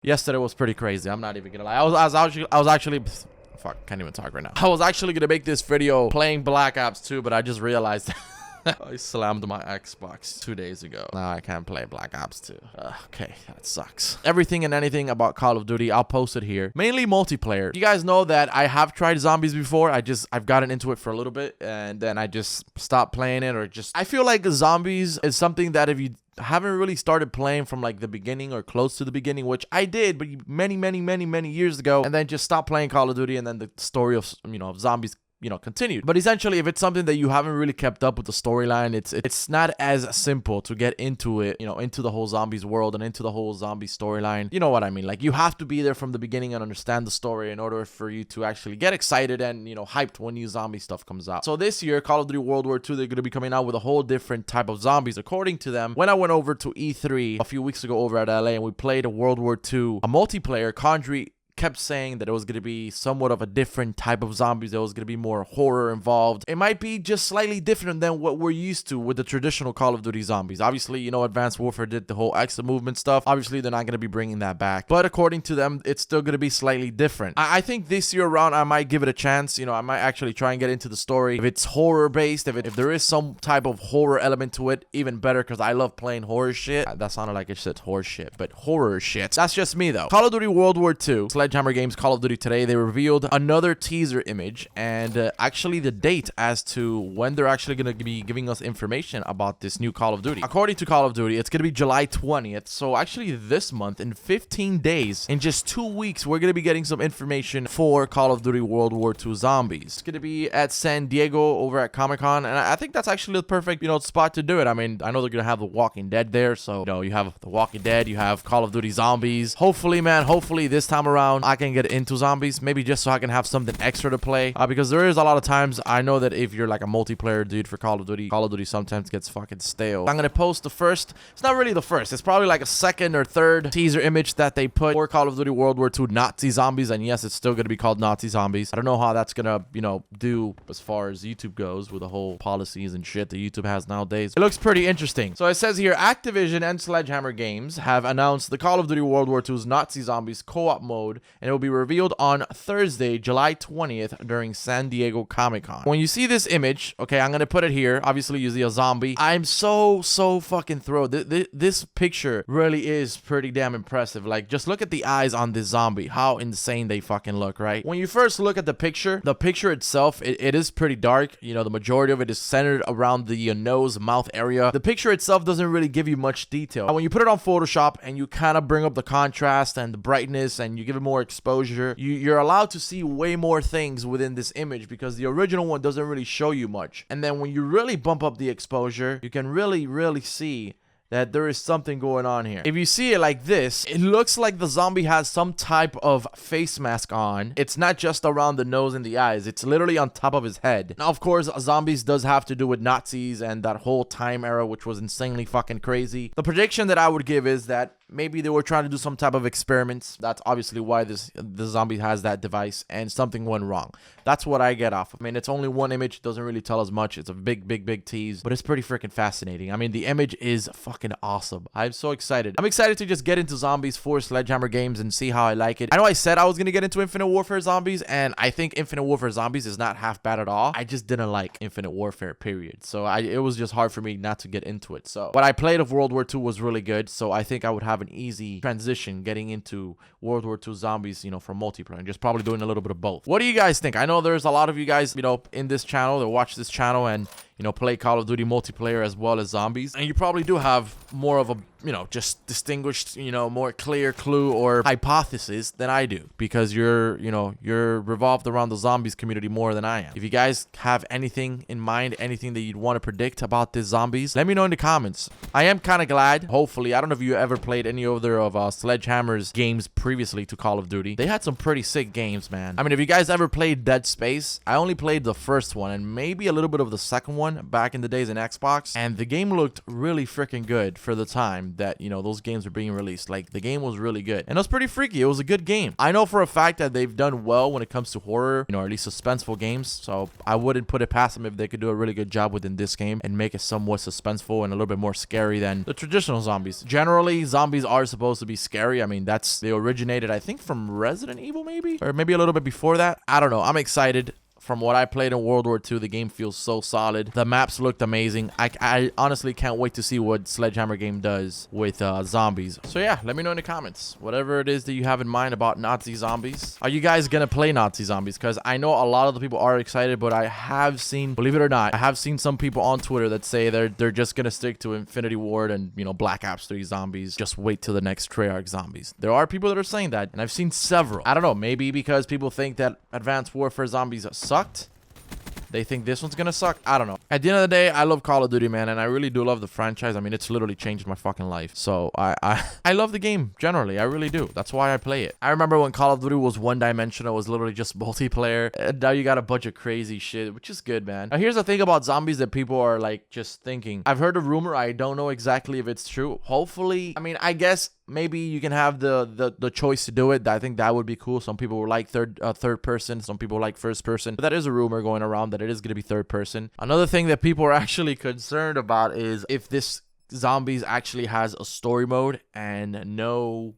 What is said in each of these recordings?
Yesterday was pretty crazy. I'm not even gonna lie. I was actually fuck, can't even talk right now. I was actually gonna make this video playing Black Ops 2, but I just realized I slammed my Xbox 2 days ago. Now I can't play Black Ops 2. Okay, that sucks. Everything and anything about Call of Duty, I'll post it here. Mainly multiplayer. You guys know that I have tried zombies before. I've gotten into it for a little bit, and then I just stopped playing it, or just... I feel like zombies is something that if you haven't really started playing from like the beginning or close to the beginning, which I did, but many years ago, and then just stopped playing Call of Duty, and then the story of, of zombies continued. But essentially, if it's something that you haven't really kept up with the storyline, it's not as simple to get into it, into the whole zombies world and into the whole zombie storyline. You know what I mean? Like, you have to be there from the beginning and understand the story in order for you to actually get excited and, hyped when new zombie stuff comes out. So this year, Call of Duty World War II, they're going to be coming out with a whole different type of zombies, according to them. When I went over to E3 a few weeks ago over at LA and we played a World War II, a multiplayer, Condry kept saying that it was going to be somewhat of a different type of zombies. There was going to be more horror involved. It might be just slightly different than what we're used to with the traditional Call of Duty zombies. Obviously, Advanced Warfare did the whole extra movement stuff. Obviously, they're not going to be bringing that back. But according to them, it's still going to be slightly different. I think this year around, I might give it a chance. I might actually try and get into the story. If it's horror-based, if there is some type of horror element to it, even better, because I love playing horror shit. That sounded like it said horror shit, but horror shit. That's just me, though. Call of Duty World War II, Sledgehammer Games Call of Duty today, they revealed another teaser image and actually the date as to when they're actually going to be giving us information about this new Call of Duty. According to Call of Duty, it's going to be July 20th. So actually this month, in 15 days, in just 2 weeks, we're going to be getting some information for Call of Duty World War II Zombies. It's going to be at San Diego over at Comic-Con, and I think that's actually the perfect, spot to do it. I mean, I know they're going to have The Walking Dead there, so, you have The Walking Dead, you have Call of Duty Zombies. Hopefully, man, hopefully this time around, I can get into zombies, maybe just so I can have something extra to play, because there is a lot of times I know that if you're like a multiplayer dude for Call of Duty sometimes gets fucking stale. I'm gonna post the first, it's not really the first, it's probably like a second or third teaser image that they put for Call of Duty World War II Nazi Zombies, and yes, it's still gonna be called Nazi Zombies. I don't know how that's gonna, do as far as YouTube goes with the whole policies and shit that YouTube has nowadays. It looks pretty interesting. So it says here, Activision and Sledgehammer Games have announced the Call of Duty World War II's Nazi Zombies co-op mode, and it will be revealed on Thursday, July 20th during San Diego Comic-Con. When you see this image, okay, I'm gonna put it here. Obviously, you see a zombie. I'm so fucking thrilled. This picture really is pretty damn impressive. Like, just look at the eyes on this zombie. How insane they fucking look, right? When you first look at the picture itself, it is pretty dark. The majority of it is centered around the nose, mouth area. The picture itself doesn't really give you much detail. When you put it on Photoshop and you kind of bring up the contrast and the brightness and you give it more exposure, you're allowed to see way more things within this image, because the original one doesn't really show you much. And then when you really bump up the exposure, you can really see that there is something going on here. If you see it like this, it looks like the zombie has some type of face mask on. It's not just around the nose and the eyes. It's literally on top of his head. Now, of course, zombies does have to do with Nazis and that whole time era, which was insanely fucking crazy. The prediction that I would give is that maybe they were trying to do some type of experiments. That's obviously why the zombie has that device, and something went wrong. That's what I get off of. I mean, it's only one image. It doesn't really tell us much. It's a big tease, but it's pretty freaking fascinating. I mean, the image is fucking awesome. I'm so excited. I'm excited to just get into zombies for Sledgehammer Games and see how I like it. I know I said I was going to get into Infinite Warfare Zombies, and I think Infinite Warfare Zombies is not half bad at all. I just didn't like Infinite Warfare, period. So it was just hard for me not to get into it. So what I played of World War II was really good, so I think I would have an easy transition getting into World War II Zombies, from multiplayer, and just probably doing a little bit of both. What do you guys think? I know there's a lot of you guys, in this channel that watch this channel and play Call of Duty multiplayer as well as zombies, and you probably do have more of a just distinguished, more clear clue or hypothesis than I do, because you're revolved around the zombies community more than I am. If you guys have anything in mind, anything that you'd want to predict about this zombies, let me know in the comments. I am kind of glad, hopefully, I don't know if you ever played any other of Sledgehammer's games previously to Call of Duty. They had some pretty sick games, man. I mean, if you guys ever played Dead Space, I only played the first one and maybe a little bit of the second one. one back in the days in Xbox, and the game looked really freaking good for the time that, you know, those games were being released. Like, the game was really good, and it was pretty freaky. It was a good game. I know for a fact that they've done well when it comes to horror, you know, or at least suspenseful games, so I wouldn't put it past them if they could do a really good job within this game and make it somewhat suspenseful and a little bit more scary than the traditional zombies. Generally, zombies are supposed to be scary. I mean, they originated, I think, from Resident Evil, maybe, or maybe a little bit before that. I don't know. I'm excited. From what I played in World War II, the game feels so solid. The maps looked amazing. I honestly can't wait to see what Sledgehammer game does with zombies. So yeah, let me know in the comments. Whatever it is that you have in mind about Nazi zombies. Are you guys gonna play Nazi zombies? Because I know a lot of the people are excited, but I have seen, believe it or not, I have seen some people on Twitter that say they're just gonna stick to Infinity Ward and, you know, Black Ops 3 zombies. Just wait till the next Treyarch zombies. There are people that are saying that, and I've seen several. I don't know, maybe because people think that Advanced Warfare zombies sucked. They think this one's gonna suck. I don't know. At the end of the day, I love Call of Duty, man, and I really do love the franchise. I mean, it's literally changed my fucking life. So I love the game generally. I really do. That's why I play it. I remember when Call of Duty was one-dimensional, it was literally just multiplayer. And now you got a bunch of crazy shit, which is good, man. Now, here's the thing about zombies that people are like just thinking. I've heard a rumor. I don't know exactly if it's true. Hopefully, I mean, I guess maybe you can have the choice to do it. I think that would be cool. Some people like third person. Some people like first person. But that is a rumor going around that it is going to be third person. Another thing that people are actually concerned about is if this zombies actually has a story mode and no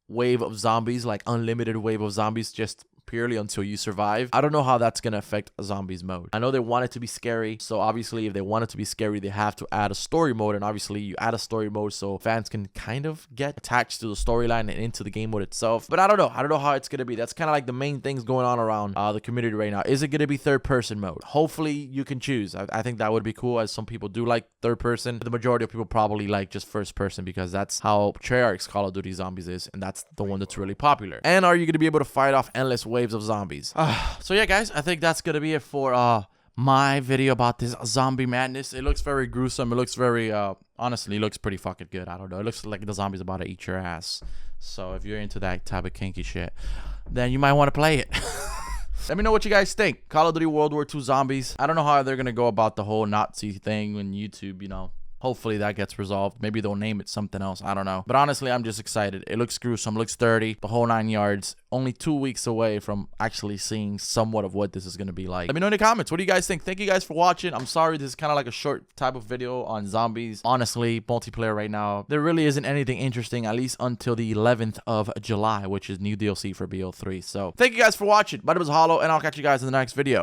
wave of zombies, like unlimited wave of zombies, just purely until you survive. I don't know how that's gonna affect a zombies mode. I know they want it to be scary, so obviously if they want it to be scary, they have to add a story mode, and obviously you add a story mode so fans can kind of get attached to the storyline and into the game mode itself. But I don't know how it's gonna be. That's kind of like the main things going on around the community right now. Is it gonna be third person mode? Hopefully you can choose. I think that would be cool, as some people do like third person. The majority of people probably like just first person because that's how Treyarch's Call of Duty Zombies is, and that's the one that's really popular. And are you gonna be able to fight off endless waves of zombies? So yeah, guys, I think that's gonna be it for my video about this zombie madness. It looks very gruesome. It looks very honestly, it looks pretty fucking good. I don't know, it looks like the zombie's about to eat your ass. So if you're into that type of kinky shit, then you might want to play it. Let me know what you guys think. Call of Duty World War II Zombies. I don't know how they're gonna go about the whole Nazi thing on YouTube, you know. Hopefully that gets resolved. Maybe they'll name it something else. I don't know. But honestly, I'm just excited. It looks gruesome, looks dirty, the whole 9 yards. Only 2 weeks away from actually seeing somewhat of what this is going to be like. Let me know in the comments. What do you guys think? Thank you guys for watching. I'm sorry this is kind of like a short type of video on zombies. Honestly, multiplayer right now, there really isn't anything interesting, at least until the 11th of July, which is new DLC for BO3. So thank you guys for watching. My name is Hollow, and I'll catch you guys in the next video.